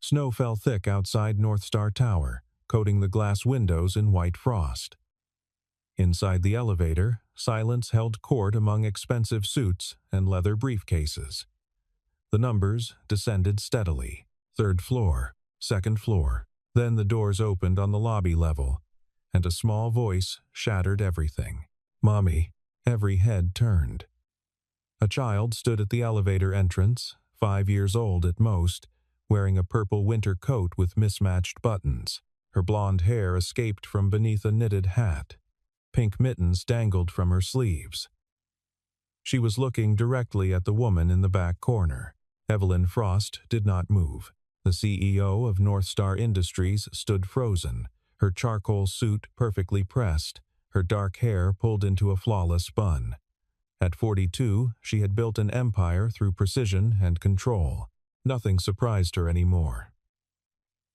Snow fell thick outside North Star Tower, coating the glass windows in white frost. Inside the elevator, silence held court among expensive suits and leather briefcases. The numbers descended steadily. 3rd floor, 2nd floor. Then the doors opened on the lobby level, and a small voice shattered everything. "Mommy." Every head turned. A child stood at the elevator entrance, 5 years old at most, wearing a purple winter coat with mismatched buttons. Her blonde hair escaped from beneath a knitted hat. Pink mittens dangled from her sleeves. She was looking directly at the woman in the back corner. Evelyn Frost did not move. The CEO of North Star Industries stood frozen, her charcoal suit perfectly pressed, her dark hair pulled into a flawless bun. At 42, she had built an empire through precision and control. Nothing surprised her anymore.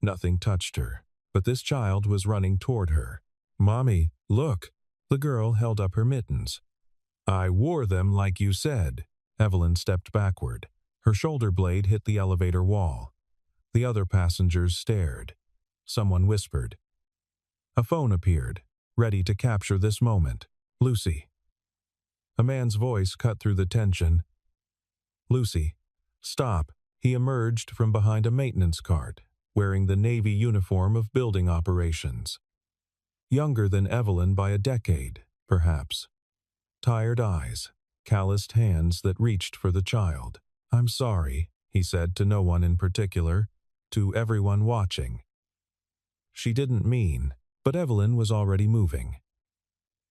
Nothing touched her, but this child was running toward her. "Mommy, look." The girl held up her mittens. "I wore them like you said." Evelyn stepped backward. Her shoulder blade hit the elevator wall. The other passengers stared. Someone whispered. A phone appeared, ready to capture this moment. "Lucy." A man's voice cut through the tension. "Lucy, stop." He emerged from behind a maintenance cart, wearing the Navy uniform of building operations. Younger than Evelyn by a decade, perhaps. Tired eyes, calloused hands that reached for the child. "I'm sorry," he said to no one in particular, to everyone watching. She didn't mean, but Evelyn was already moving.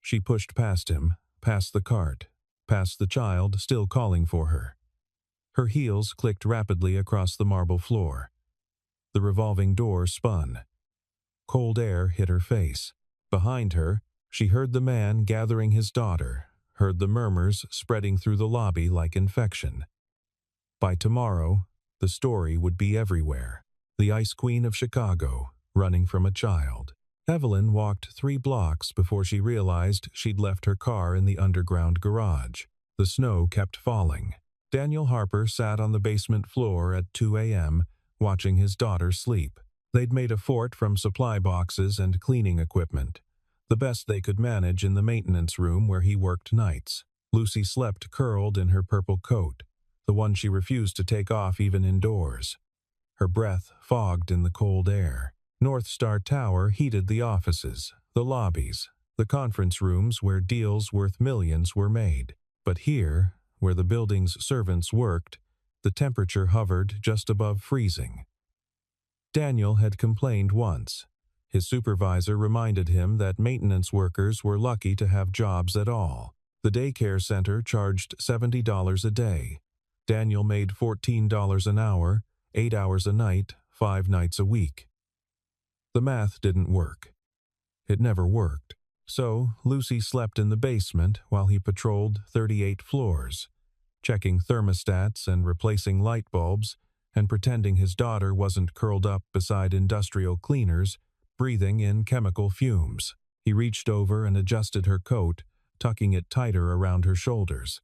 She pushed past him, past the cart, past the child still calling for her. Her heels clicked rapidly across the marble floor. The revolving door spun. Cold air hit her face. Behind her, she heard the man gathering his daughter, heard the murmurs spreading through the lobby like infection. By tomorrow, the story would be everywhere. The Ice Queen of Chicago, running from a child. Evelyn walked 3 blocks before she realized she'd left her car in the underground garage. The snow kept falling. Daniel Harper sat on the basement floor at 2 a.m., watching his daughter sleep. They'd made a fort from supply boxes and cleaning equipment, the best they could manage in the maintenance room where he worked nights. Lucy slept curled in her purple coat, the one she refused to take off even indoors. Her breath fogged in the cold air. North Star Tower heated the offices, the lobbies, the conference rooms where deals worth millions were made. But here, where the building's servants worked, the temperature hovered just above freezing. Daniel had complained once. His supervisor reminded him that maintenance workers were lucky to have jobs at all. The daycare center charged $70 a day. Daniel made $14 an hour, 8 hours a night, 5 nights a week. The math didn't work. It never worked. So Lucy slept in the basement while he patrolled 38 floors, checking thermostats and replacing light bulbs, and pretending his daughter wasn't curled up beside industrial cleaners, breathing in chemical fumes. He reached over and adjusted her coat, tucking it tighter around her shoulders.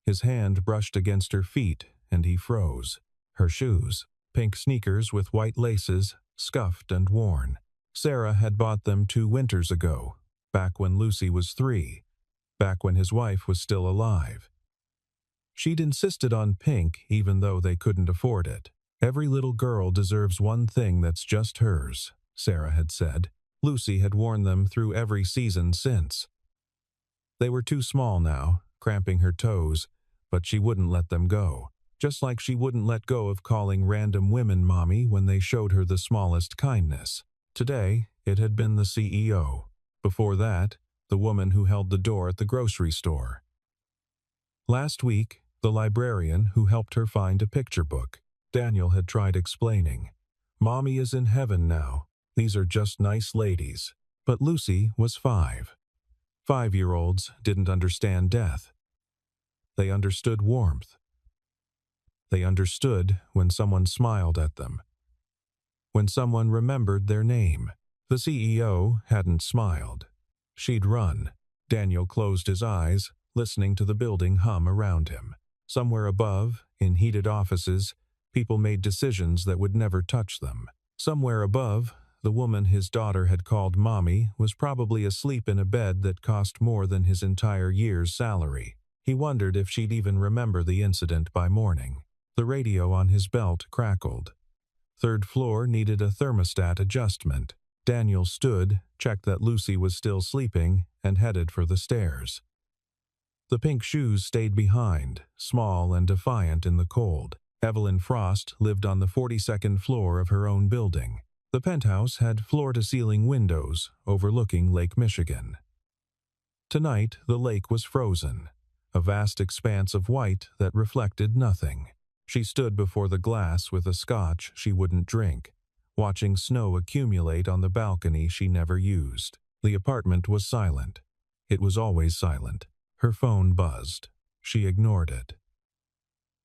His hand brushed against her feet, and he froze. Her shoes, pink sneakers with white laces, scuffed and worn. Sarah had bought them 2 winters ago, back when Lucy was 3, back when his wife was still alive. She'd insisted on pink even though they couldn't afford it. "Every little girl deserves one thing that's just hers," Sarah had said. Lucy had worn them through every season since. They were too small now, cramping her toes, but she wouldn't let them go. Just like she wouldn't let go of calling random women mommy when they showed her the smallest kindness. Today, it had been the CEO. Before that, the woman who held the door at the grocery store. Last week, the librarian who helped her find a picture book. Daniel had tried explaining. "Mommy is in heaven now. These are just nice ladies." But Lucy was 5. 5-year-olds didn't understand death. They understood warmth. They understood when someone smiled at them. When someone remembered their name. The CEO hadn't smiled. She'd run. Daniel closed his eyes, listening to the building hum around him. Somewhere above, in heated offices, People made decisions that would never touch them. Somewhere above, the woman his daughter had called Mommy was probably asleep in a bed that cost more than his entire year's salary. He wondered if she'd even remember the incident by morning. The radio on his belt crackled. Third floor needed a thermostat adjustment. Daniel stood, checked that Lucy was still sleeping, and headed for the stairs. The pink shoes stayed behind, small and defiant in the cold. Evelyn Frost lived on the 42nd floor of her own building. The penthouse had floor-to-ceiling windows overlooking Lake Michigan. Tonight, the lake was frozen, a vast expanse of white that reflected nothing. She stood before the glass with a scotch she wouldn't drink, watching snow accumulate on the balcony she never used. The apartment was silent. It was always silent. Her phone buzzed. She ignored it.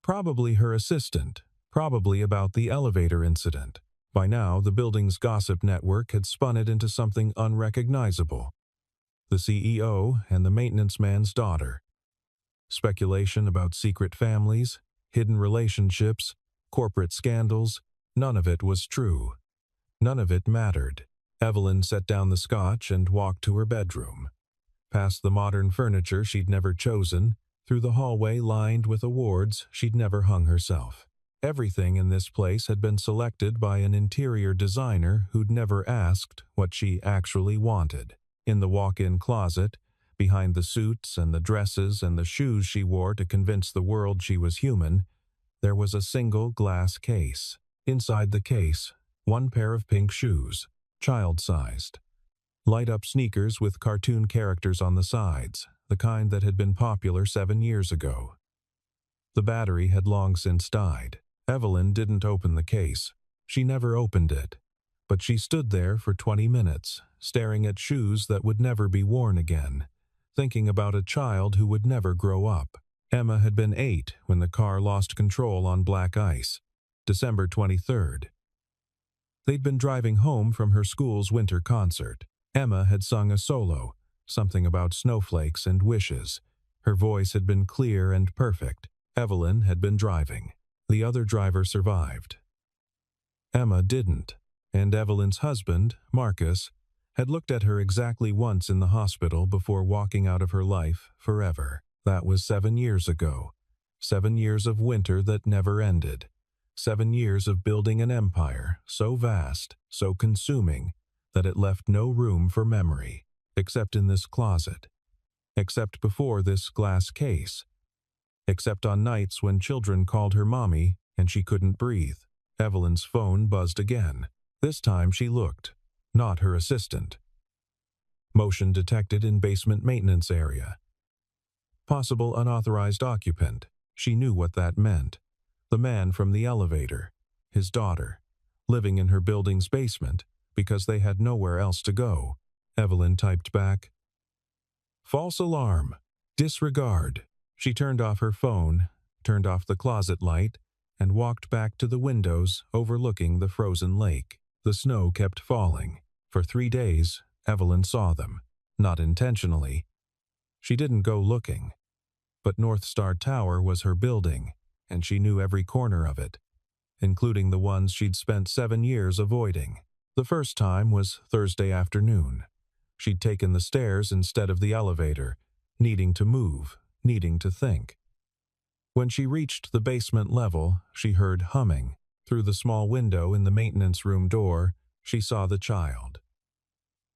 Probably her assistant, probably about the elevator incident. By now, the building's gossip network had spun it into something unrecognizable. The CEO and the maintenance man's daughter. Speculation about secret families, hidden relationships, corporate scandals, none of it was true. None of it mattered. Evelyn set down the scotch and walked to her bedroom. Past the modern furniture she'd never chosen, through the hallway lined with awards she'd never hung herself. Everything in this place had been selected by an interior designer who'd never asked what she actually wanted. In the walk-in closet, behind the suits and the dresses and the shoes she wore to convince the world she was human, there was a single glass case. Inside the case, one pair of pink shoes, child-sized. Light-up sneakers with cartoon characters on the sides, the kind that had been popular 7 years ago. The battery had long since died. Evelyn didn't open the case. She never opened it. But she stood there for 20 minutes, staring at shoes that would never be worn again, thinking about a child who would never grow up. Emma had been 8 when the car lost control on black ice, December 23rd. They'd been driving home from her school's winter concert. Emma had sung a solo, something about snowflakes and wishes. Her voice had been clear and perfect. Evelyn had been driving. The other driver survived. Emma didn't, and Evelyn's husband, Marcus, had looked at her exactly once in the hospital before walking out of her life forever. That was 7 years ago. 7 years of winter that never ended. 7 years of building an empire so vast, so consuming, that it left no room for memory, except in this closet, except before this glass case, except on nights when children called her Mommy and she couldn't breathe. Evelyn's phone buzzed again. This time she looked, not her assistant. Motion detected in basement maintenance area. Possible unauthorized occupant. She knew what that meant. The man from the elevator, his daughter, living in her building's basement because they had nowhere else to go. Evelyn typed back, "False alarm. Disregard." She turned off her phone, turned off the closet light, and walked back to the windows overlooking the frozen lake. The snow kept falling. For 3 days, Evelyn saw them. Not intentionally. She didn't go looking. But North Star Tower was her building, and she knew every corner of it, including the ones she'd spent 7 years avoiding. The first time was Thursday afternoon. She'd taken the stairs instead of the elevator, needing to move, needing to think. When she reached the basement level, she heard humming. Through the small window in the maintenance room door, she saw the child.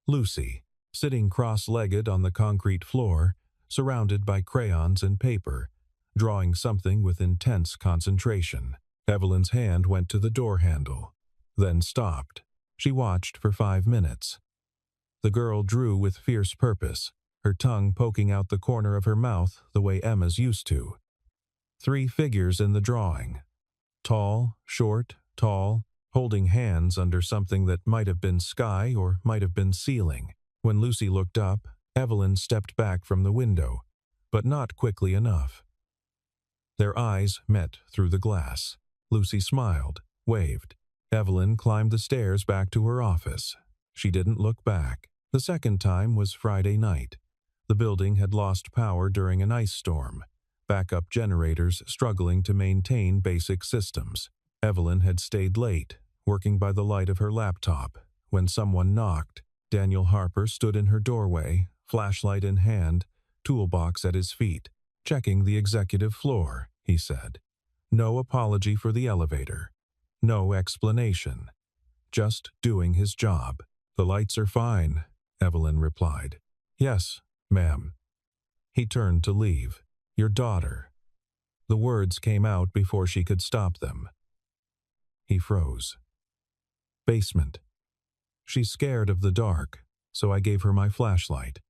Lucy, sitting cross-legged on the concrete floor, surrounded by crayons and paper, drawing something with intense concentration. Evelyn's hand went to the door handle, then stopped. She watched for 5 minutes. The girl drew with fierce purpose, her tongue poking out the corner of her mouth the way Emma's used to. 3 figures in the drawing. Tall, short, tall, holding hands under something that might have been sky or might have been ceiling. When Lucy looked up, Evelyn stepped back from the window, but not quickly enough. Their eyes met through the glass. Lucy smiled, waved. Evelyn climbed the stairs back to her office. She didn't look back. The second time was Friday night. The building had lost power during an ice storm, backup generators struggling to maintain basic systems. Evelyn had stayed late, working by the light of her laptop. When someone knocked, Daniel Harper stood in her doorway, flashlight in hand, toolbox at his feet. "Checking the executive floor," he said. No apology for the elevator. No explanation. Just doing his job. "The lights are fine," Evelyn replied. "Yes, ma'am." He turned to leave. "Your daughter." The words came out before she could stop them. He froze. "Basement. She's scared of the dark, so I gave her my flashlight.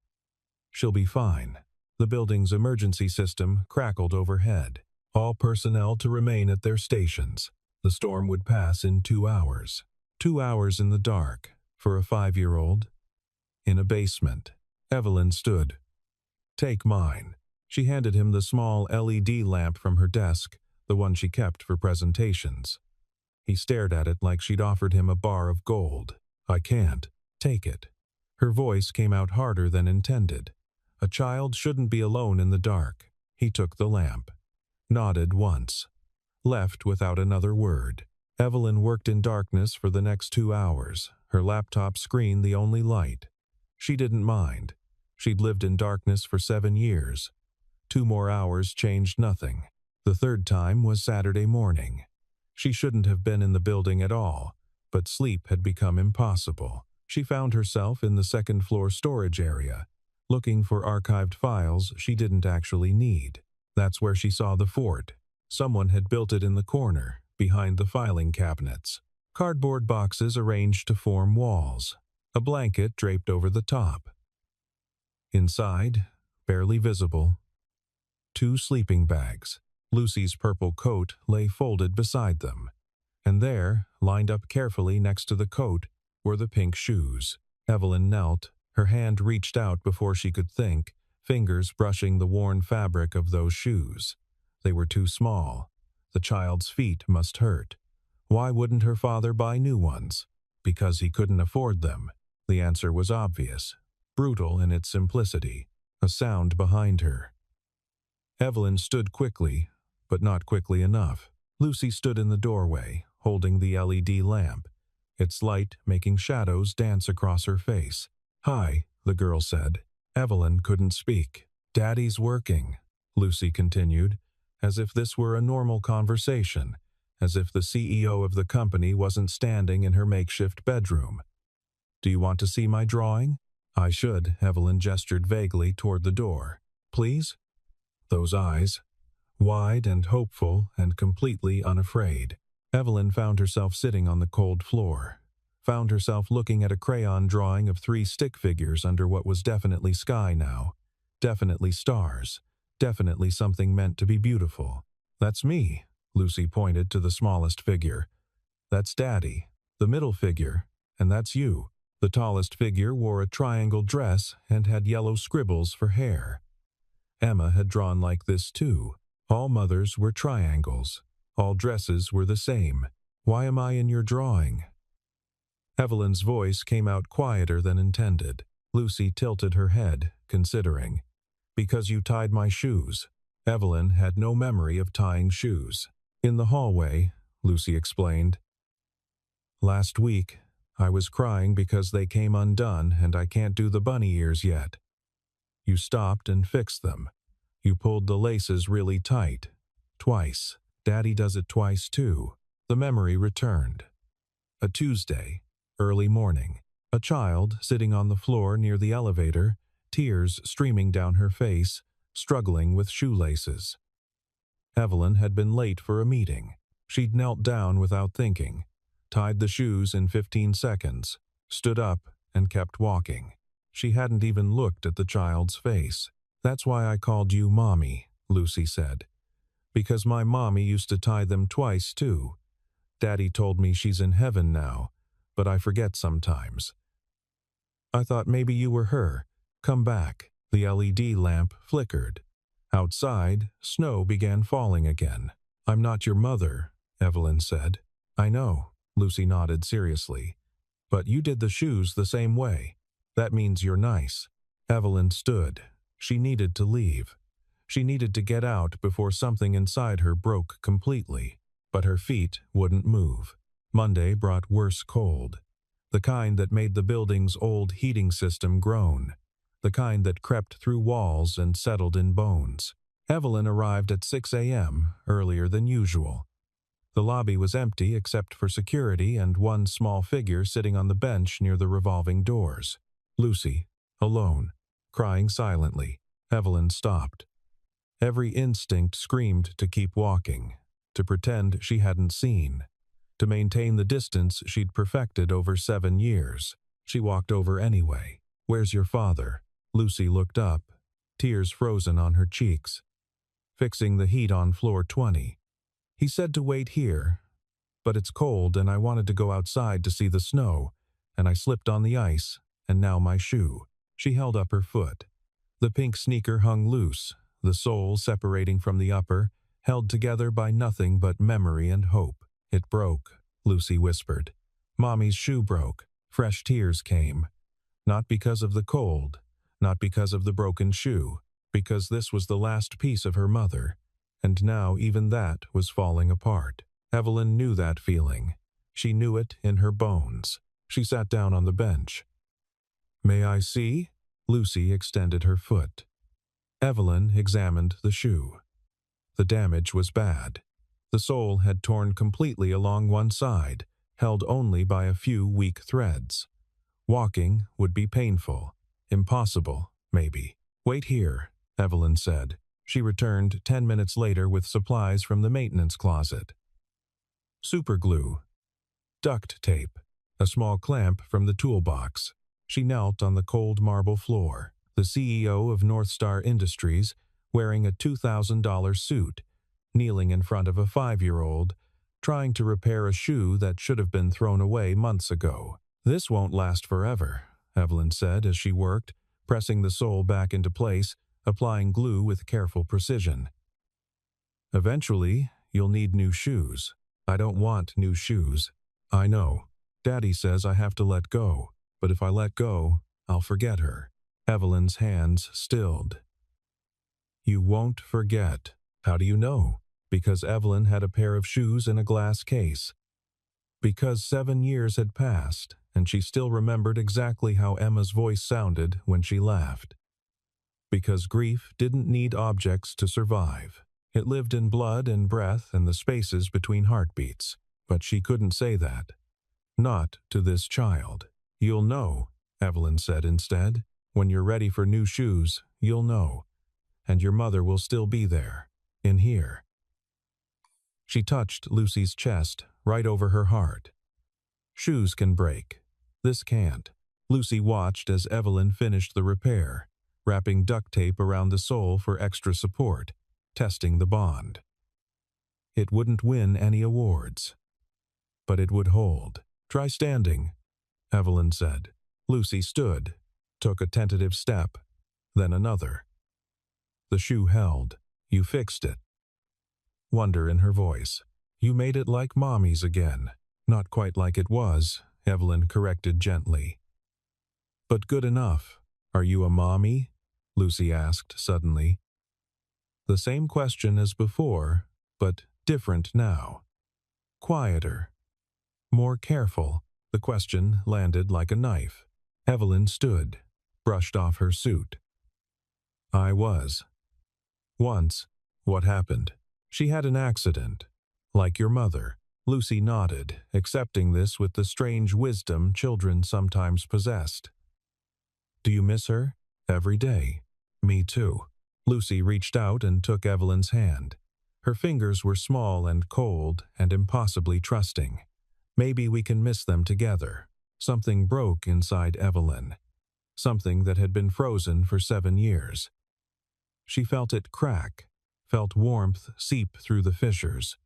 She'll be fine." The building's emergency system crackled overhead. All personnel to remain at their stations. The storm would pass in 2 hours. 2 hours in the dark, for a 5-year-old. In a basement. Evelyn stood. "Take mine." She handed him the small LED lamp from her desk, the one she kept for presentations. He stared at it like she'd offered him a bar of gold. "I can't. Take it." Her voice came out harder than intended. A child shouldn't be alone in the dark. He took the lamp. Nodded once. Left without another word. Evelyn worked in darkness for the next 2 hours, her laptop screen the only light. She didn't mind. She'd lived in darkness for 7 years. 2 more hours changed nothing. The third time was Saturday morning. She shouldn't have been in the building at all, but sleep had become impossible. She found herself in the second-floor storage area, looking for archived files she didn't actually need. That's where she saw the fort. Someone had built it in the corner, behind the filing cabinets. Cardboard boxes arranged to form walls. A blanket draped over the top. Inside, barely visible, 2 sleeping bags. Lucy's purple coat lay folded beside them. And there, lined up carefully next to the coat, were the pink shoes. Evelyn knelt, her hand reached out before she could think, fingers brushing the worn fabric of those shoes. They were too small. The child's feet must hurt. Why wouldn't her father buy new ones? Because he couldn't afford them. The answer was obvious, brutal in its simplicity. A sound behind her. Evelyn stood quickly, but not quickly enough. Lucy stood in the doorway, holding the LED lamp, its light making shadows dance across her face. "Hi," the girl said. Evelyn couldn't speak. "Daddy's working," Lucy continued, as if this were a normal conversation, as if the CEO of the company wasn't standing in her makeshift bedroom. "Do you want to see my drawing?" "I should," Evelyn gestured vaguely toward the door. "Please?" Those eyes, wide and hopeful and completely unafraid. Evelyn found herself sitting on the cold floor, found herself looking at a crayon drawing of 3 stick figures under what was definitely sky now, definitely stars, definitely something meant to be beautiful. "That's me," Lucy pointed to the smallest figure. "That's Daddy, the middle figure, and that's you." The tallest figure wore a triangle dress and had yellow scribbles for hair. Emma had drawn like this too. All mothers were triangles. All dresses were the same. "Why am I in your drawing?" Evelyn's voice came out quieter than intended. Lucy tilted her head, considering. "Because you tied my shoes." Evelyn had no memory of tying shoes. "In the hallway," Lucy explained. "Last week, I was crying because they came undone and I can't do the bunny ears yet. You stopped and fixed them. You pulled the laces really tight. Twice. Daddy does it twice too." The memory returned. A Tuesday, early morning. A child sitting on the floor near the elevator, tears streaming down her face, struggling with shoelaces. Evelyn had been late for a meeting. She'd knelt down without thinking, tied the shoes in 15 seconds, stood up, and kept walking. She hadn't even looked at the child's face. "That's why I called you Mommy," Lucy said. "Because my mommy used to tie them twice, too. Daddy told me she's in heaven now, but I forget sometimes. I thought maybe you were her. Come back." The LED lamp flickered. Outside, snow began falling again. "I'm not your mother," Evelyn said. "I know," Lucy nodded seriously. "But you did the shoes the same way. That means you're nice." Evelyn stood. She needed to leave. She needed to get out before something inside her broke completely. but her feet wouldn't move. Monday brought worse cold, the kind that made the building's old heating system groan, the kind that crept through walls and settled in bones. Evelyn arrived at 6 a.m., earlier than usual. The lobby was empty except for security and one small figure sitting on the bench near the revolving doors. Lucy, alone, crying silently. Evelyn stopped. Every instinct screamed to keep walking, to pretend she hadn't seen, to maintain the distance she'd perfected over 7 years. She walked over anyway. "Where's your father?" Lucy looked up, tears frozen on her cheeks. "Fixing the heat on floor 20. He said to wait here, but it's cold and I wanted to go outside to see the snow, and I slipped on the ice, and now my shoe." She held up her foot. The pink sneaker hung loose, the sole separating from the upper, held together by nothing but memory and hope. "It broke," Lucy whispered. "Mommy's shoe broke." Fresh tears came. Not because of the cold, not because of the broken shoe, because this was the last piece of her mother, and now even that was falling apart. Evelyn knew that feeling. She knew it in her bones. She sat down on the bench. "May I see?" Lucy extended her foot. Evelyn examined the shoe. The damage was bad. The sole had torn completely along one side, held only by a few weak threads. Walking would be painful. Impossible, maybe. "Wait here," Evelyn said. She returned 10 minutes later with supplies from the maintenance closet. Superglue, duct tape, a small clamp from the toolbox. She knelt on the cold marble floor, the CEO of North Star Industries, wearing a $2,000 suit, kneeling in front of a 5-year-old, trying to repair a shoe that should have been thrown away months ago. "This won't last forever," Evelyn said as she worked, pressing the sole back into place, applying glue with careful precision. "Eventually, you'll need new shoes." "I don't want new shoes." "I know. Daddy says I have to let go, but if I let go, I'll forget her." Evelyn's hands stilled. "You won't forget." "How do you know?" "Because Evelyn had a pair of shoes in a glass case. Because 7 years had passed, and she still remembered exactly how Emma's voice sounded when she laughed. Because grief didn't need objects to survive. It lived in blood and breath and the spaces between heartbeats. But she couldn't say that. Not to this child. "You'll know," Evelyn said instead. "When you're ready for new shoes, you'll know. And your mother will still be there. In here." She touched Lucy's chest, right over her heart. "Shoes can break. This can't." Lucy watched as Evelyn finished the repair, wrapping duct tape around the sole for extra support, testing the bond. It wouldn't win any awards, but it would hold. "Try standing," Evelyn said. Lucy stood, took a tentative step, then another. The shoe held. "You fixed it." Wonder in her voice. "You made it like Mommy's again." "Not quite like it was," Evelyn corrected gently. "But good enough." "Are you a mommy?" Lucy asked suddenly. The same question as before, but different now. Quieter. More careful. The question landed like a knife. Evelyn stood, brushed off her suit. "I was." "Once." "What happened?" "She had an accident. Like your mother." Lucy nodded, accepting this with the strange wisdom children sometimes possessed. "Do you miss her?" "Every day." "Me too." Lucy reached out and took Evelyn's hand. Her fingers were small and cold and impossibly trusting. "Maybe we can miss them together." Something broke inside Evelyn. Something that had been frozen for 7 years. She felt it crack, felt warmth seep through the fissures,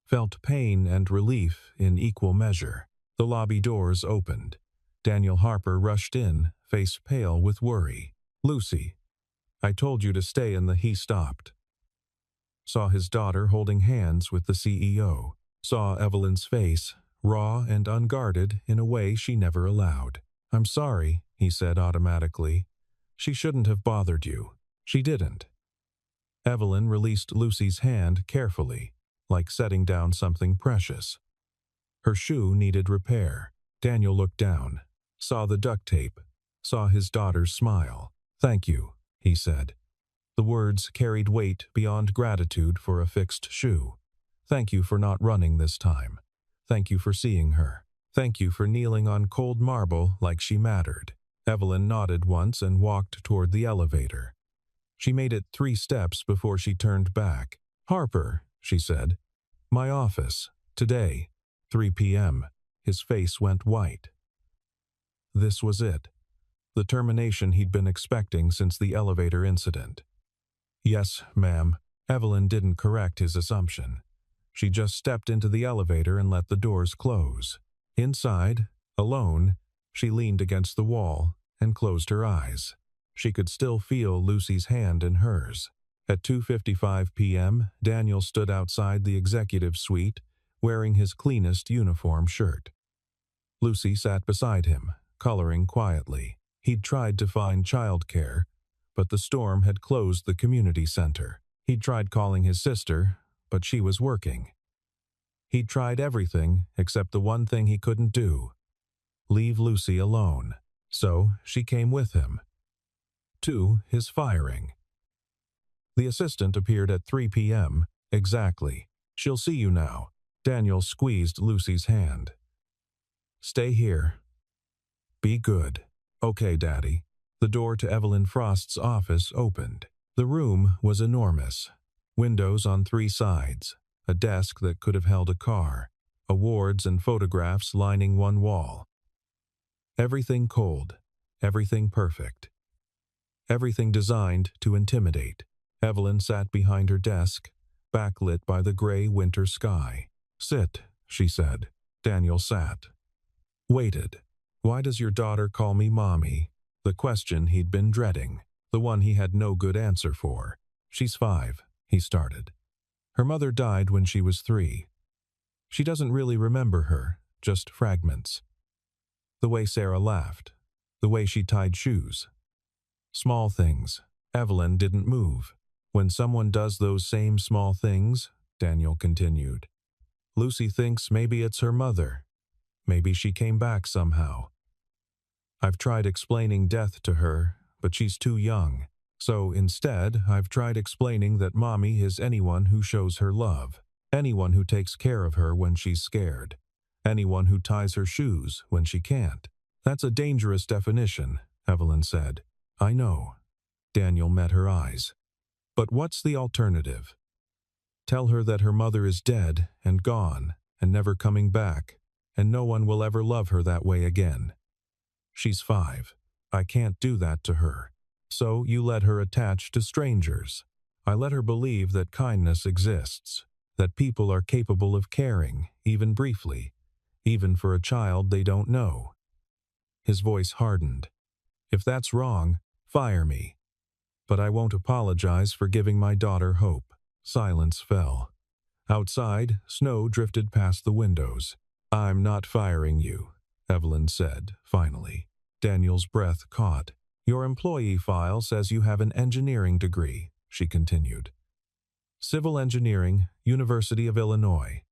felt pain and relief in equal measure. The lobby doors opened. Daniel Harper rushed in, face pale with worry. "Lucy, I told you to stay in the..." He stopped. Saw his daughter holding hands with the CEO. Saw Evelyn's face, raw and unguarded in a way she never allowed. "I'm sorry," he said automatically. "She shouldn't have bothered you." She didn't. Evelyn released Lucy's hand carefully. like setting down something precious. Her shoe needed repair. Daniel looked down, saw the duct tape, saw his daughter's smile. "Thank you," he said. The words carried weight beyond gratitude for a fixed shoe. "Thank you for not running this time. Thank you for seeing her. Thank you for kneeling on cold marble like she mattered." Evelyn nodded once and walked toward the elevator. She made it 3 steps before she turned back. "Harper," she said. "My office. Today. 3 p.m. His face went white. This was it. The termination he'd been expecting since the elevator incident. "Yes, ma'am." Evelyn didn't correct his assumption. She just stepped into the elevator and let the doors close. Inside, alone, she leaned against the wall and closed her eyes. She could still feel Lucy's hand in hers. At 2:55 p.m., Daniel stood outside the executive suite, wearing his cleanest uniform shirt. Lucy sat beside him, coloring quietly. He'd tried to find childcare, but the storm had closed the community center. He'd tried calling his sister, but she was working. He'd tried everything except the one thing he couldn't do: leave Lucy alone. So she came with him. To his firing. The assistant appeared at 3 p.m. exactly. "She'll see you now." Daniel squeezed Lucy's hand. "Stay here. Be good." "Okay, Daddy." The door to Evelyn Frost's office opened. The room was enormous. Windows on 3 sides, a desk that could have held a car, awards and photographs lining one wall. Everything cold, everything perfect. Everything designed to intimidate. Evelyn sat behind her desk, backlit by the gray winter sky. "Sit," she said. Daniel sat. Waited. Why does your daughter call me Mommy? The question he'd been dreading. The one he had no good answer for. "She's 5, he started. "Her mother died when she was 3. She doesn't really remember her, just fragments. The way Sarah laughed. The way she tied shoes. Small things." Evelyn didn't move. "When someone does those same small things," Daniel continued, "Lucy thinks maybe it's her mother. Maybe she came back somehow. I've tried explaining death to her, but she's too young. So instead, I've tried explaining that Mommy is anyone who shows her love, anyone who takes care of her when she's scared, anyone who ties her shoes when she can't." "That's a dangerous definition," Evelyn said. "I know." Daniel met her eyes. "But what's the alternative? Tell her that her mother is dead and gone and never coming back, and no one will ever love her that way again. She's 5. I can't do that to her. So you let her attach to strangers. I let her believe that kindness exists, that people are capable of caring, even briefly, even for a child they don't know." His voice hardened. "If that's wrong, fire me. But I won't apologize for giving my daughter hope." Silence fell. Outside, snow drifted past the windows. "I'm not firing you," Evelyn said, finally. Daniel's breath caught. "Your employee file says you have an engineering degree," she continued. "Civil engineering, University of Illinois.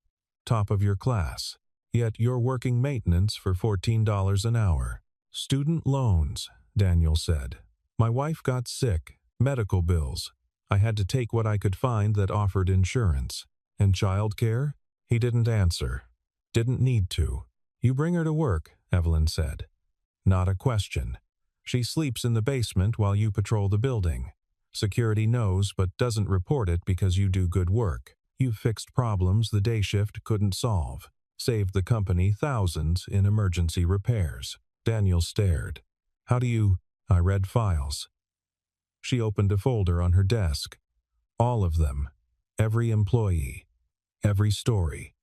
Top of your class. Yet you're working maintenance for $14 an hour. Student loans," Daniel said. "My wife got sick, medical bills. I had to take what I could find that offered insurance. And childcare?" He didn't answer. Didn't need to. "You bring her to work," Evelyn said. "Not a question. She sleeps in the basement while you patrol the building. Security knows but doesn't report it because you do good work. You've fixed problems the day shift couldn't solve. Saved the company thousands in emergency repairs." Daniel stared. "How do you—" "I read files." She opened a folder on her desk. All of them. Every employee. Every story.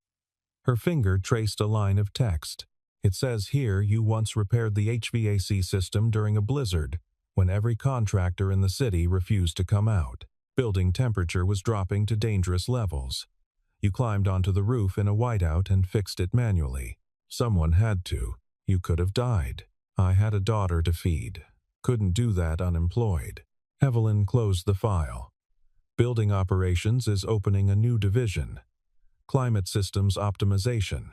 Her finger traced a line of text. "It says here you once repaired the HVAC system during a blizzard, when every contractor in the city refused to come out. Building temperature was dropping to dangerous levels. You climbed onto the roof in a whiteout and fixed it manually. Someone had to. You could have died. I had a daughter to feed. Couldn't do that unemployed." Evelyn closed the file. "Building operations is opening a new division. climate systems optimization.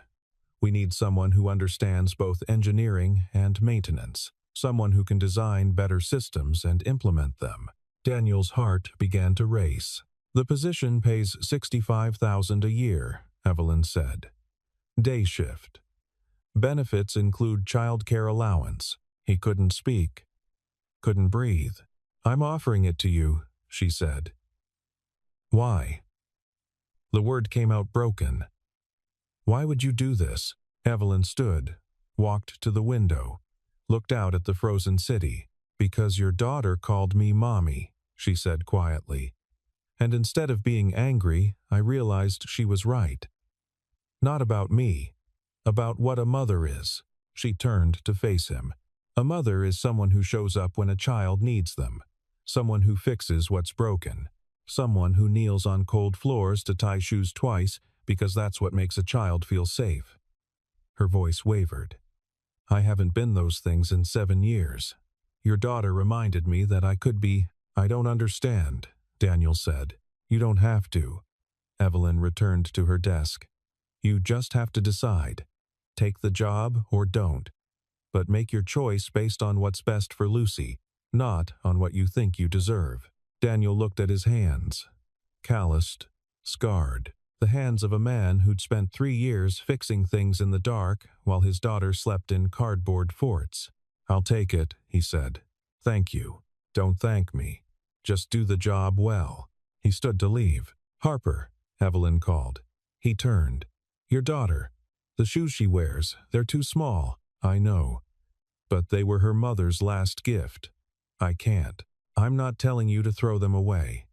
We need someone who understands both engineering and maintenance, someone who can design better systems and implement them. Daniel's heart began to race. The position pays $65,000 a year, Evelyn said. Day shift. Benefits include childcare allowance. He couldn't speak, couldn't breathe. I'm offering it to you, she said. Why? The word came out broken. Why would you do this? Evelyn stood, walked to the window, looked out at the frozen city. Because your daughter called me Mommy, she said quietly. And instead of being angry, I realized she was right. Not about me, about what a mother is. She turned to face him. A mother is someone who shows up when a child needs them, someone who fixes what's broken, someone who kneels on cold floors to tie shoes twice because that's what makes a child feel safe. Her voice wavered. I haven't been those things in 7 years. Your daughter reminded me that I could be. I don't understand, Daniel said. You don't have to. Evelyn returned to her desk. You just have to decide. Take the job or don't. But make your choice based on what's best for Lucy, not on what you think you deserve. Daniel looked at his hands. Calloused, scarred. The hands of a man who'd spent 3 years fixing things in the dark while his daughter slept in cardboard forts. I'll take it, he said. Thank you. Don't thank me. Just do the job well. He stood to leave. Harper, Evelyn called. He turned. Your daughter. The shoes she wears, they're too small, I know. But they were her mother's last gift. I can't. I'm not telling you to throw them away.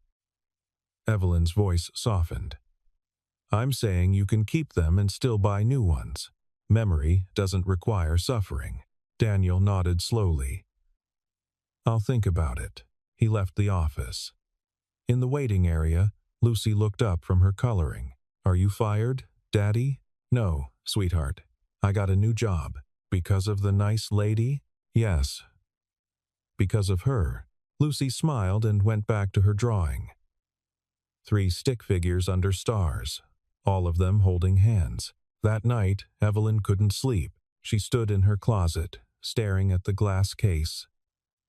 Evelyn's voice softened. I'm saying you can keep them and still buy new ones. Memory doesn't require suffering. Daniel nodded slowly. I'll think about it. He left the office. In the waiting area, Lucy looked up from her coloring. Are you fired, Daddy? No, sweetheart. I got a new job. Because of the nice lady? Yes. Because of her. Lucy smiled and went back to her drawing. 3 stick figures under stars, all of them holding hands. That night, Evelyn couldn't sleep. She stood in her closet, staring at the glass case,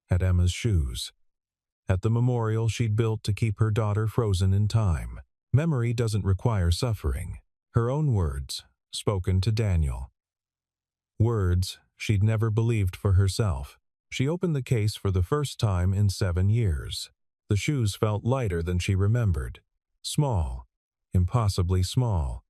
at Emma's shoes, at the memorial she'd built to keep her daughter frozen in time. Memory doesn't require suffering. Her own words, spoken to Daniel. Words she'd never believed for herself. She opened the case for the first time in 7 years. The shoes felt lighter than she remembered. Small. Impossibly small.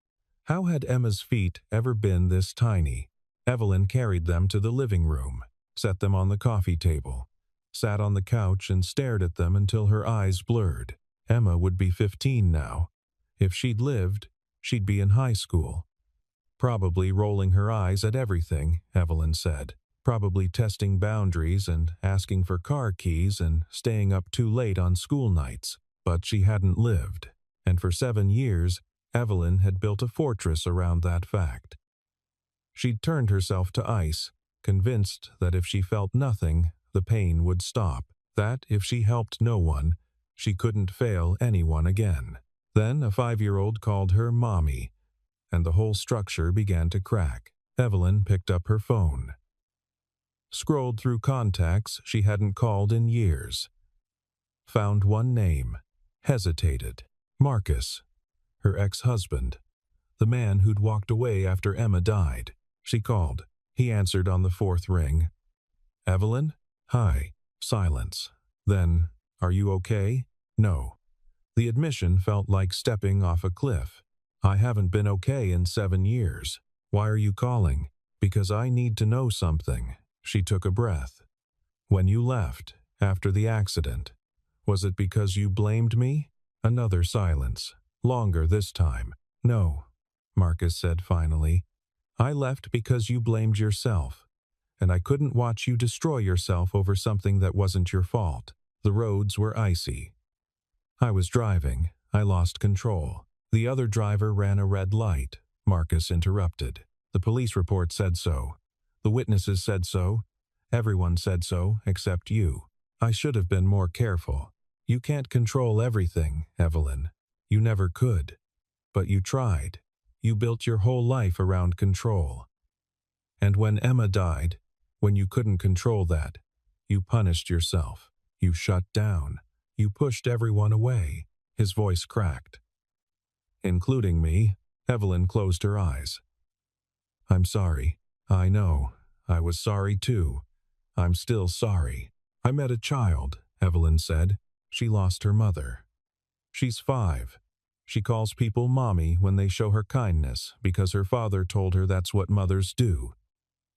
How had Emma's feet ever been this tiny? Evelyn carried them to the living room, set them on the coffee table, sat on the couch and stared at them until her eyes blurred. Emma would be 15 now. If she'd lived, she'd be in high school. Probably rolling her eyes at everything, Evelyn said. Probably testing boundaries and asking for car keys and staying up too late on school nights. But she hadn't lived. And for 7 years, Evelyn had built a fortress around that fact. She'd turned herself to ice, convinced that if she felt nothing, the pain would stop. That if she helped no one, she couldn't fail anyone again. Then a 5-year-old called her Mommy, and the whole structure began to crack. Evelyn picked up her phone. Scrolled through contacts she hadn't called in years. Found one name. Hesitated. Marcus. Her ex-husband. The man who'd walked away after Emma died. She called. He answered on the 4th ring. Evelyn? Hi. Silence. Then, are you okay? No. The admission felt like stepping off a cliff. I haven't been okay in 7 years. Why are you calling? Because I need to know something. She took a breath. When you left, after the accident, was it because you blamed me? Another silence. Longer this time. No, Marcus said finally. I left because you blamed yourself, and I couldn't watch you destroy yourself over something that wasn't your fault. The roads were icy. I was driving. I lost control. The other driver ran a red light. Marcus interrupted. The police report said so. The witnesses said so. Everyone said so, except you. I should have been more careful. You can't control everything, Evelyn. You never could. But you tried. You built your whole life around control. And when Emma died, when you couldn't control that, you punished yourself. You shut down. You pushed everyone away. His voice cracked. Including me. Evelyn closed her eyes. I'm sorry. I know. I was sorry too. I'm still sorry. I met a child, Evelyn said. She lost her mother. She's 5. She calls people mommy when they show her kindness because her father told her that's what mothers do.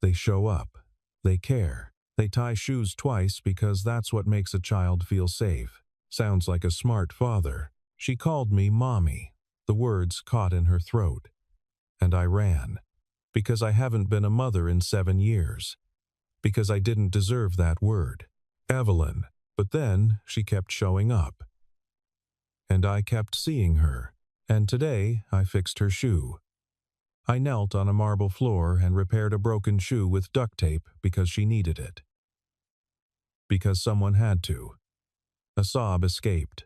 They show up. They care. They tie shoes twice because that's what makes a child feel safe. Sounds like a smart father. She called me mommy. The words caught in her throat. And I ran. Because I haven't been a mother in 7 years. Because I didn't deserve that word. Evelyn. But then she kept showing up. And I kept seeing her. And today I fixed her shoe. I knelt on a marble floor and repaired a broken shoe with duct tape because she needed it. Because someone had to. A sob escaped.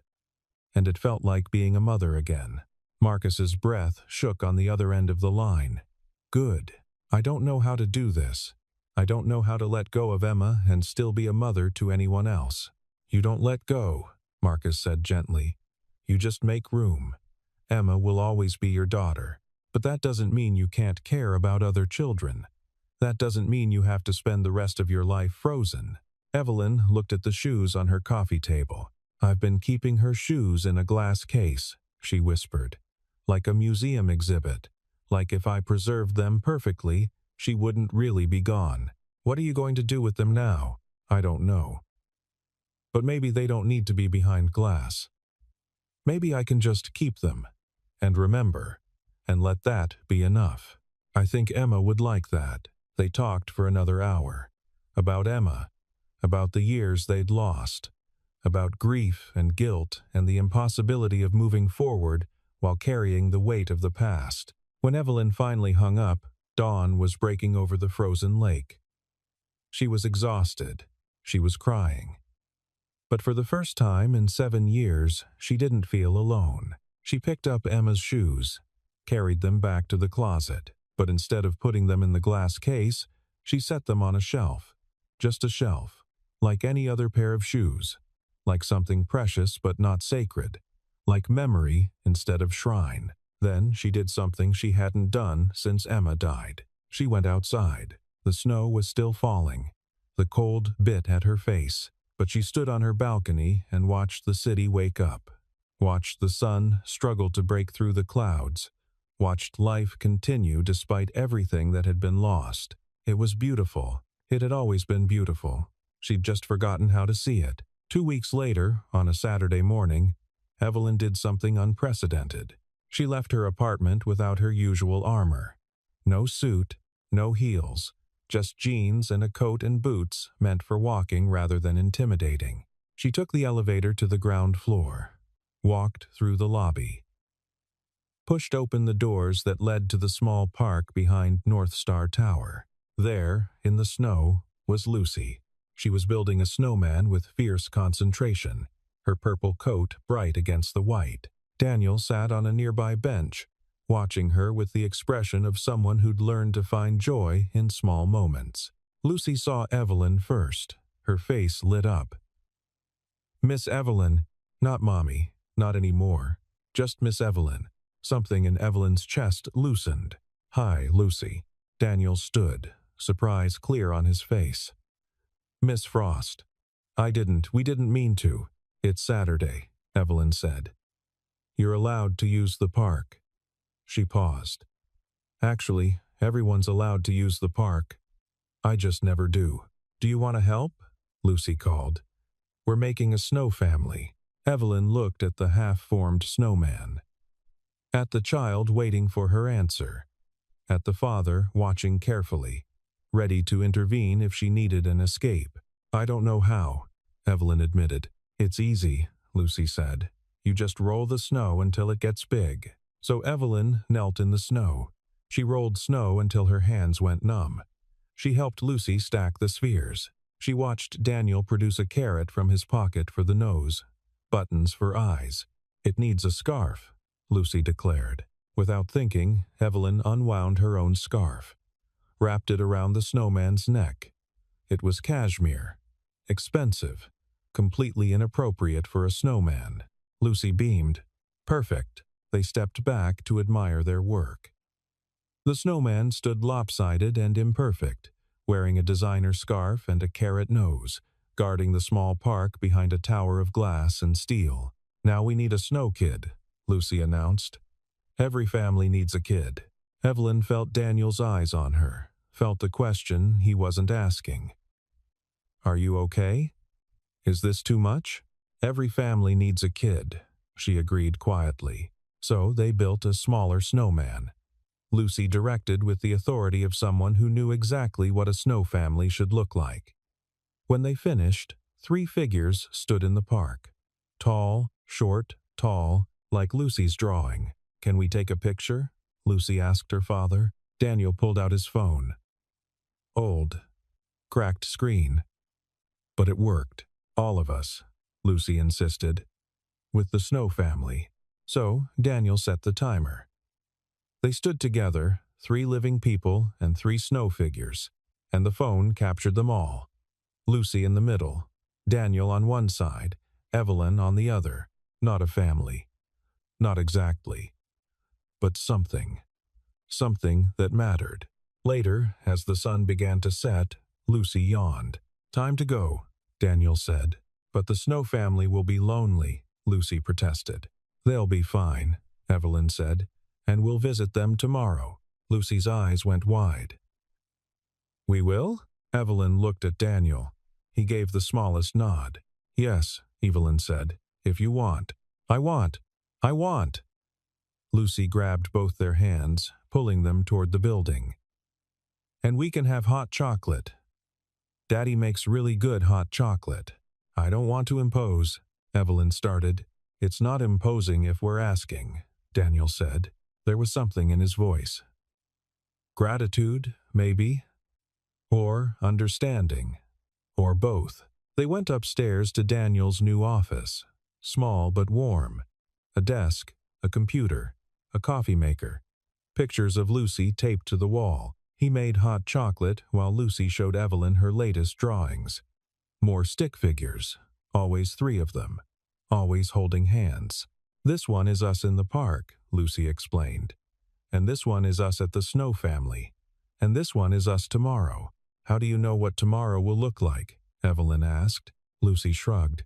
And it felt like being a mother again. Marcus's breath shook on the other end of the line. Good. I don't know how to do this. I don't know how to let go of Emma and still be a mother to anyone else. You don't let go, Marcus said gently. You just make room. Emma will always be your daughter. But that doesn't mean you can't care about other children. That doesn't mean you have to spend the rest of your life frozen. Evelyn looked at the shoes on her coffee table. I've been keeping her shoes in a glass case, she whispered. Like a museum exhibit. Like if I preserved them perfectly, she wouldn't really be gone. What are you going to do with them now? I don't know. But maybe they don't need to be behind glass. Maybe I can just keep them. And remember. And let that be enough. I think Emma would like that. They talked for another hour. About Emma. About the years they'd lost. About grief and guilt and the impossibility of moving forward while carrying the weight of the past. When Evelyn finally hung up, dawn was breaking over the frozen lake. She was exhausted. She was crying. But for the first time in 7 years, she didn't feel alone. She picked up Emma's shoes, carried them back to the closet, but instead of putting them in the glass case, she set them on a shelf. Just a shelf, like any other pair of shoes, like something precious but not sacred, like memory instead of shrine. Then she did something she hadn't done since Emma died. She went outside. The snow was still falling. The cold bit at her face, but she stood on her balcony and watched the city wake up, watched the sun struggle to break through the clouds, watched life continue despite everything that had been lost. It was beautiful. It had always been beautiful. She'd just forgotten how to see it. 2 weeks later, on a Saturday morning, Evelyn did something unprecedented. She left her apartment without her usual armor. No suit, no heels, just jeans and a coat and boots meant for walking rather than intimidating. She took the elevator to the ground floor, walked through the lobby, pushed open the doors that led to the small park behind North Star Tower. There, in the snow, was Lucy. She was building a snowman with fierce concentration, her purple coat bright against the white. Daniel sat on a nearby bench, watching her with the expression of someone who'd learned to find joy in small moments. Lucy saw Evelyn first. Her face lit up. Miss Evelyn, not Mommy, not anymore, just Miss Evelyn. Something in Evelyn's chest loosened. Hi, Lucy. Daniel stood, surprise clear on his face. Miss Frost. We didn't mean to. It's Saturday, Evelyn said. You're allowed to use the park. She paused. Actually, everyone's allowed to use the park. I just never do. Do you want to help? Lucy called. We're making a snow family. Evelyn looked at the half-formed snowman. At the child waiting for her answer. At the father watching carefully, ready to intervene if she needed an escape. I don't know how, Evelyn admitted. It's easy, Lucy said. You just roll the snow until it gets big. So Evelyn knelt in the snow. She rolled snow until her hands went numb. She helped Lucy stack the spheres. She watched Daniel produce a carrot from his pocket for the nose, buttons for eyes. It needs a scarf, Lucy declared. Without thinking, Evelyn unwound her own scarf, wrapped it around the snowman's neck. It was cashmere, expensive, completely inappropriate for a snowman. Lucy beamed. Perfect. They stepped back to admire their work. The snowman stood lopsided and imperfect, wearing a designer scarf and a carrot nose, guarding the small park behind a tower of glass and steel. "Now we need a snow kid," Lucy announced. "Every family needs a kid." Evelyn felt Daniel's eyes on her, felt the question he wasn't asking. "Are you okay? Is this too much?" "Every family needs a kid," she agreed quietly. So they built a smaller snowman. Lucy directed with the authority of someone who knew exactly what a snow family should look like. When they finished, 3 figures stood in the park. Tall, short, tall, like Lucy's drawing. "Can we take a picture?" Lucy asked her father. Daniel pulled out his phone. Old, cracked screen. But it worked. "All of us," Lucy insisted, "with the Snow family." So Daniel set the timer. They stood together, 3 living people and 3 snow figures, and the phone captured them all. Lucy in the middle, Daniel on one side, Evelyn on the other. Not a family. Not exactly. But something. Something that mattered. Later, as the sun began to set, Lucy yawned. "Time to go," Daniel said. "But the Snow family will be lonely," Lucy protested. "They'll be fine," Evelyn said, "and we'll visit them tomorrow." Lucy's eyes went wide. "We will?" Evelyn looked at Daniel. He gave the smallest nod. "Yes," Evelyn said, "if you want." "I want! I want!" Lucy grabbed both their hands, pulling them toward the building. "And we can have hot chocolate. Daddy makes really good hot chocolate." "I don't want to impose," Evelyn started. "It's not imposing if we're asking," Daniel said. There was something in his voice. Gratitude, maybe? Or understanding? Or both? They went upstairs to Daniel's new office. Small but warm. A desk, a computer, a coffee maker. Pictures of Lucy taped to the wall. He made hot chocolate while Lucy showed Evelyn her latest drawings. More stick figures. Always 3 of them. Always holding hands. "This one is us in the park," Lucy explained. "And this one is us at the Snow family. And this one is us tomorrow." "How do you know what tomorrow will look like?" Evelyn asked. Lucy shrugged.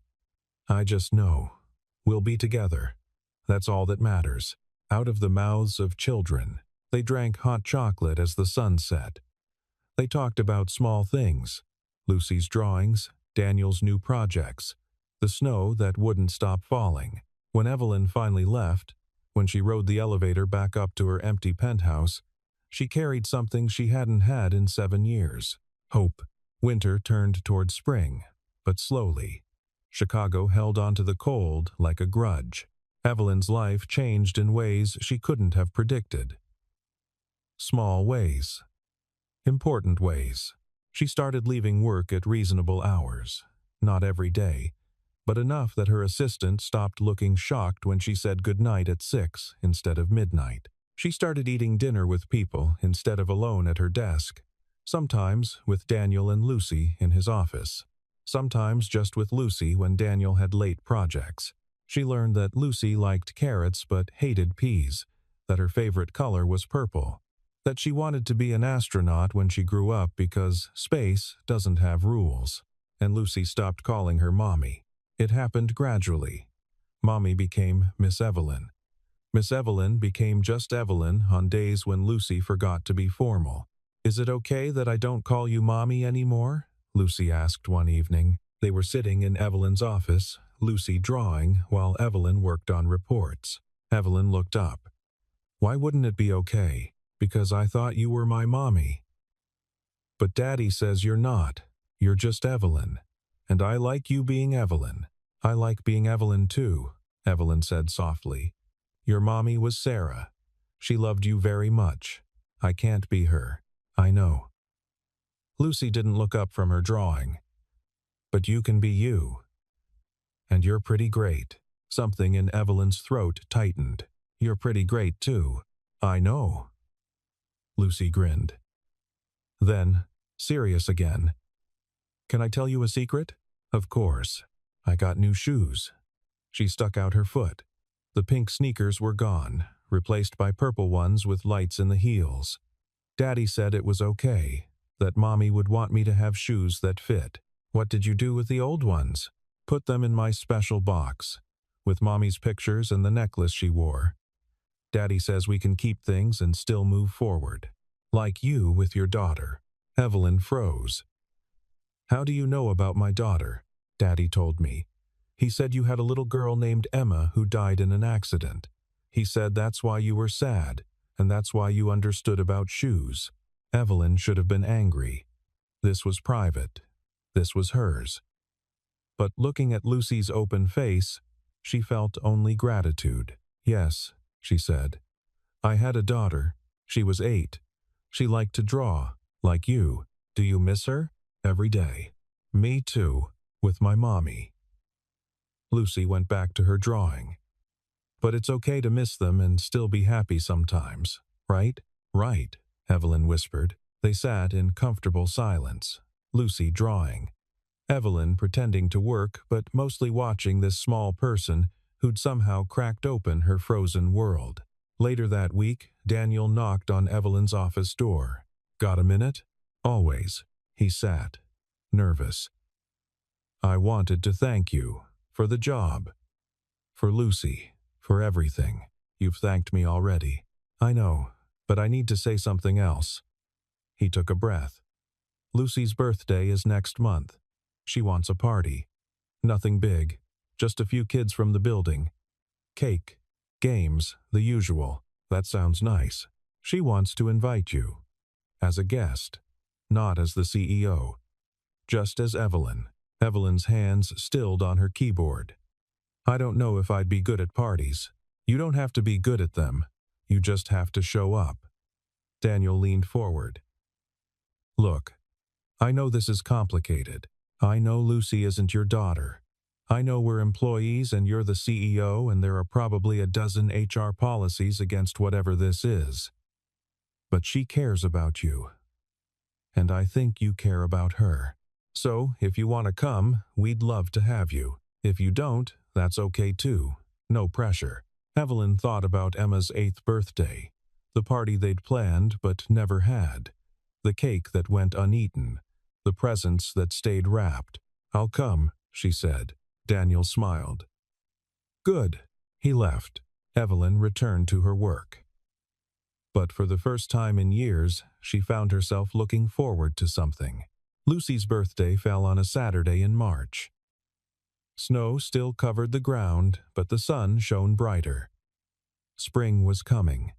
"I just know. We'll be together. That's all that matters." Out of the mouths of children, they drank hot chocolate as the sun set. They talked about small things. Lucy's drawings, Daniel's new projects, the snow that wouldn't stop falling. When Evelyn finally left, when she rode the elevator back up to her empty penthouse, she carried something she hadn't had in 7 years. Hope. Winter turned toward spring, but slowly. Chicago held on to the cold like a grudge. Evelyn's life changed in ways she couldn't have predicted. Small ways. Important ways. She started leaving work at reasonable hours. Not every day, but enough that her assistant stopped looking shocked when she said goodnight at 6 instead of midnight. She started eating dinner with people instead of alone at her desk. Sometimes with Daniel and Lucy in his office. Sometimes just with Lucy when Daniel had late projects. She learned that Lucy liked carrots but hated peas, that her favorite color was purple, that she wanted to be an astronaut when she grew up because space doesn't have rules. And Lucy stopped calling her Mommy. It happened gradually. Mommy became Miss Evelyn. Miss Evelyn became just Evelyn on days when Lucy forgot to be formal. "Is it okay that I don't call you Mommy anymore?" Lucy asked one evening. They were sitting in Evelyn's office, Lucy drawing while Evelyn worked on reports. Evelyn looked up. "Why wouldn't it be okay? Because I thought you were my mommy." "But Daddy says you're not. You're just Evelyn. And I like you being Evelyn." "I like being Evelyn too," Evelyn said softly. "Your mommy was Sarah. She loved you very much. I can't be her. I know." Lucy didn't look up from her drawing. "But you can be you. And you're pretty great." Something in Evelyn's throat tightened. "You're pretty great too." I know. Lucy grinned. Then, serious again. Can I tell you a secret? Of course. I got new shoes. She stuck out her foot. The pink sneakers were gone, replaced by purple ones with lights in the heels. Daddy said it was okay, that Mommy would want me to have shoes that fit. What did you do with the old ones? Put them in my special box, with Mommy's pictures and the necklace she wore. Daddy says we can keep things and still move forward. Like you with your daughter. Evelyn froze. How do you know about my daughter? Daddy told me. He said you had a little girl named Emma who died in an accident. He said that's why you were sad, and that's why you understood about shoes. Evelyn should have been angry. This was private. This was hers. But looking at Lucy's open face, she felt only gratitude. Yes, she said. I had a daughter. She was 8. She liked to draw, like you. Do you miss her? Every day. Me too, with my mommy. Lucy went back to her drawing. But it's okay to miss them and still be happy sometimes, right? Right, Evelyn whispered. They sat in comfortable silence, Lucy drawing. Evelyn pretending to work but mostly watching this small person who'd somehow cracked open her frozen world. Later that week, Daniel knocked on Evelyn's office door. Got a minute? Always. He sat, nervous. I wanted to thank you for the job, for Lucy, for everything. You've thanked me already. I know, but I need to say something else. He took a breath. Lucy's birthday is next month. She wants a party. Nothing big, just a few kids from the building. Cake, games, the usual. That sounds nice. She wants to invite you. As a guest, not as the CEO. Just as Evelyn. Evelyn's hands stilled on her keyboard. I don't know if I'd be good at parties. You don't have to be good at them. You just have to show up. Daniel leaned forward. Look, I know this is complicated. I know Lucy isn't your daughter. I know we're employees and you're the CEO and there are probably a dozen HR policies against whatever this is. But she cares about you. And I think you care about her. So, if you want to come, we'd love to have you. If you don't, that's okay too. No pressure. Evelyn thought about Emma's 8th birthday, the party they'd planned but never had, the cake that went uneaten, the presents that stayed wrapped. I'll come, she said. Daniel smiled. Good. He left. Evelyn returned to her work. But for the first time in years, she found herself looking forward to something. Lucy's birthday fell on a Saturday in March. Snow still covered the ground, but the sun shone brighter. Spring was coming.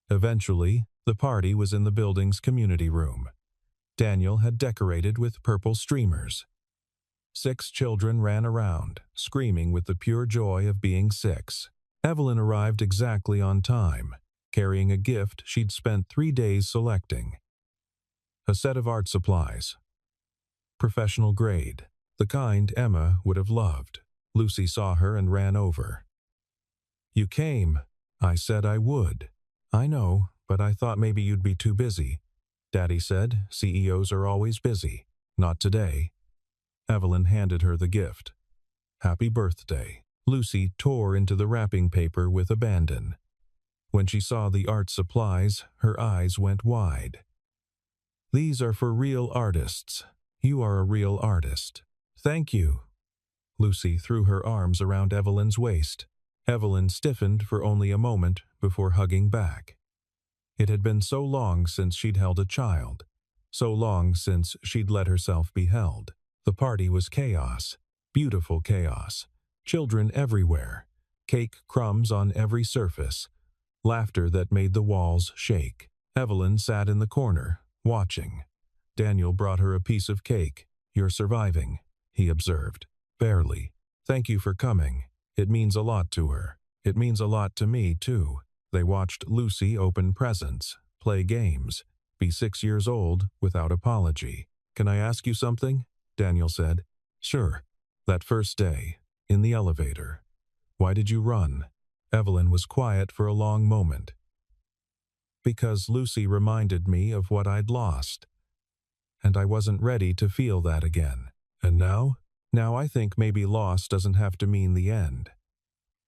Eventually, the party was in the building's community room. Daniel had decorated with purple streamers. 6 children ran around, screaming with the pure joy of being 6. Evelyn arrived exactly on time, carrying a gift she'd spent 3 days selecting. A set of art supplies. Professional grade, the kind Emma would have loved. Lucy saw her and ran over. You came. I said I would. I know, but I thought maybe you'd be too busy. Daddy said CEOs are always busy. Not today. Evelyn handed her the gift. Happy birthday. Lucy tore into the wrapping paper with abandon. When she saw the art supplies, her eyes went wide. These are for real artists. You are a real artist. Thank you. Lucy threw her arms around Evelyn's waist. Evelyn stiffened for only a moment before hugging back. It had been so long since she'd held a child, so long since she'd let herself be held. The party was chaos, beautiful chaos. Children everywhere, cake crumbs on every surface, laughter that made the walls shake. Evelyn sat in the corner, watching. Daniel brought her a piece of cake. You're surviving, he observed. Barely. Thank you for coming. It means a lot to her. It means a lot to me, too. They watched Lucy open presents, play games, be 6 years old without apology. Can I ask you something? Daniel said. Sure. That first day, in the elevator. Why did you run? Evelyn was quiet for a long moment. Because Lucy reminded me of what I'd lost. And I wasn't ready to feel that again. And now? Now I think maybe loss doesn't have to mean the end.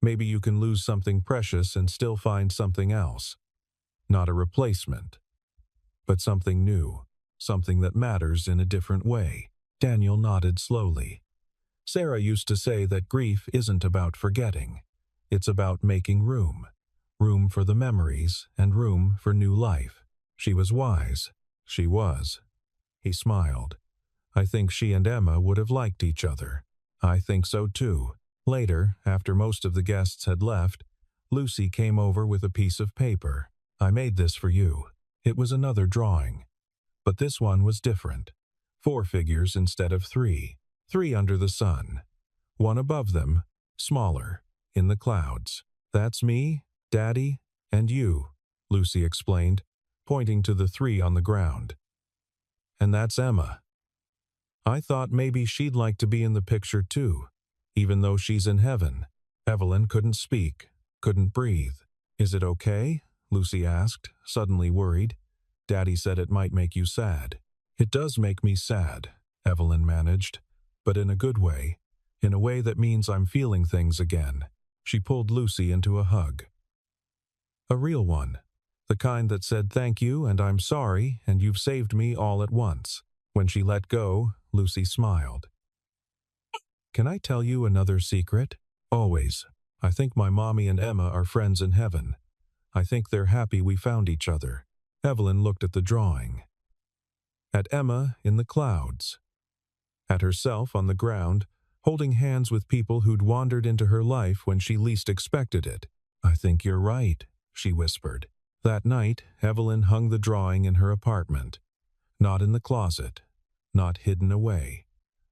Maybe you can lose something precious and still find something else. Not a replacement, but something new, something that matters in a different way. Daniel nodded slowly. Sarah used to say that grief isn't about forgetting. It's about making room. Room for the memories and room for new life. She was wise. She was. He smiled. I think she and Emma would have liked each other. I think so too. Later, after most of the guests had left, Lucy came over with a piece of paper. I made this for you. It was another drawing. But this one was different. 4 figures instead of 3. 3 under the sun. One above them, smaller, in the clouds. That's me, Daddy, and you, Lucy explained, pointing to the 3 on the ground. And that's Emma. I thought maybe she'd like to be in the picture too, even though she's in heaven. Evelyn couldn't speak, couldn't breathe. Is it okay? Lucy asked, suddenly worried. Daddy said it might make you sad. It does make me sad, Evelyn managed, but in a good way, in a way that means I'm feeling things again. She pulled Lucy into a hug. A real one, the kind that said thank you and I'm sorry and you've saved me all at once. When she let go, Lucy smiled. Can I tell you another secret? Always. I think my mommy and Emma are friends in heaven. I think they're happy we found each other. Evelyn looked at the drawing. At Emma in the clouds. At herself on the ground, holding hands with people who'd wandered into her life when she least expected it. I think you're right, she whispered. That night, Evelyn hung the drawing in her apartment. Not in the closet, not hidden away.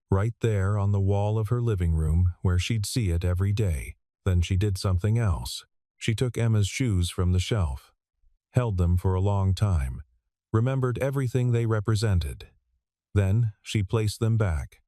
Right there on the wall of her living room where she'd see it every day. Then she did something else. She took Emma's shoes from the shelf, held them for a long time, remembered everything they represented. Then she placed them back.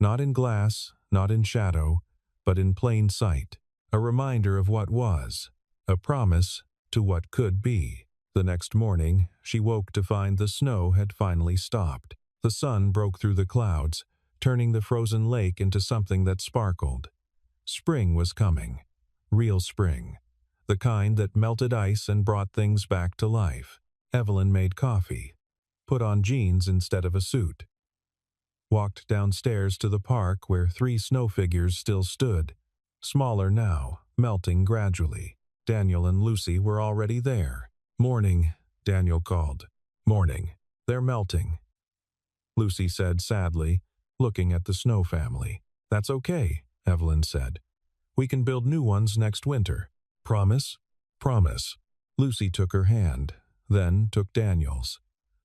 Not in glass, not in shadow, but in plain sight. A reminder of what was, a promise to what could be. The next morning, she woke to find the snow had finally stopped. The sun broke through the clouds, turning the frozen lake into something that sparkled. Spring was coming. Real spring. The kind that melted ice and brought things back to life. Evelyn made coffee. Put on jeans instead of a suit. Walked downstairs to the park where 3 snow figures still stood. Smaller now, melting gradually. Daniel and Lucy were already there. Morning, Daniel called. Morning. They're melting. Lucy said sadly, looking at the Snow family. That's okay, Evelyn said. We can build new ones next winter. Promise? Promise. Lucy took her hand, then took Daniel's.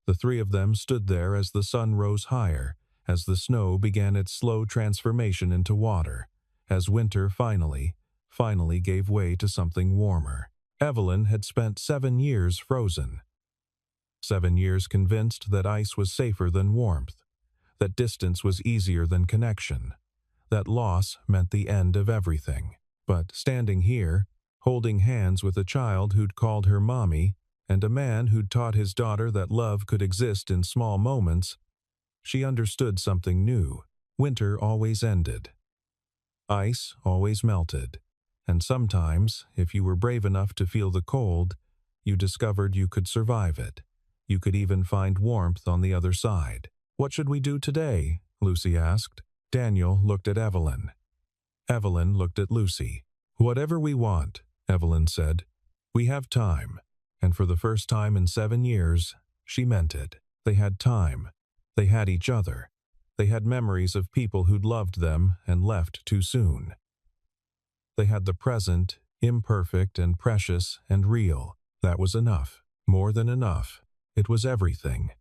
The 3 of them stood there as the sun rose higher, as the snow began its slow transformation into water, as winter finally gave way to something warmer. Evelyn had spent 7 years frozen. 7 years convinced that ice was safer than warmth, that distance was easier than connection, that loss meant the end of everything. But standing here, holding hands with a child who'd called her mommy, and a man who'd taught his daughter that love could exist in small moments, she understood something new. Winter always ended. Ice always melted. And sometimes, if you were brave enough to feel the cold, you discovered you could survive it. You could even find warmth on the other side. What should we do today? Lucy asked. Daniel looked at Evelyn. Evelyn looked at Lucy. Whatever we want, Evelyn said. We have time. And for the first time in 7 years, she meant it. They had time. They had each other. They had memories of people who'd loved them and left too soon. They had the present, imperfect and precious and real. That was enough. More than enough. It was everything.